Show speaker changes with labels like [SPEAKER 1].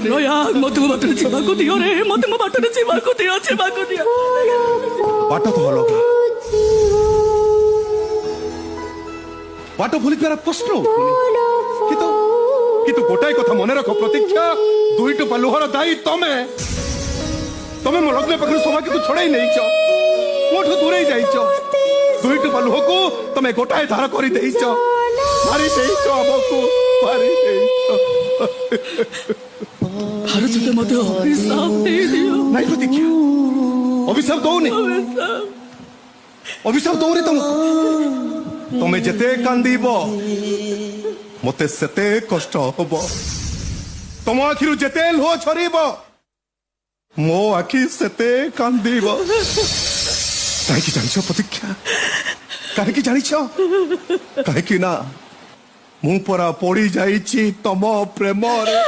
[SPEAKER 1] कन्हैया मते बाटरे जीवाको दियो रे मते मो बाटरे जीवाको दियो जीवाको दियो
[SPEAKER 2] बाट तो भल बाट भूली पार प्रश्न कितु गोटाए कथा मन रख प्रतीक्षा दुईट लुहर दायी तमे तमे मो लग्न पाखर सौभाग्य को छड़ाई नहीं मोठू दूरे जाइच दुईट लुह को तमे गोटाए धार कर मारी हमको मारी
[SPEAKER 1] भारत के मते अभिशाप दे दियो
[SPEAKER 2] नहीं प्रतीक्षा अभिशाप दौनी अभिशाप दौनी तुम्हें जेते कांदीब मते सेते कष्ट हब तुम आखिरु जेते लुह झरीब मो आखि सेते कांदीब कहीं जानिछ प्रतीक्षा कहीं जानिछ कहीं ना मु परा पड़ी जाइछि तम प्रेम रे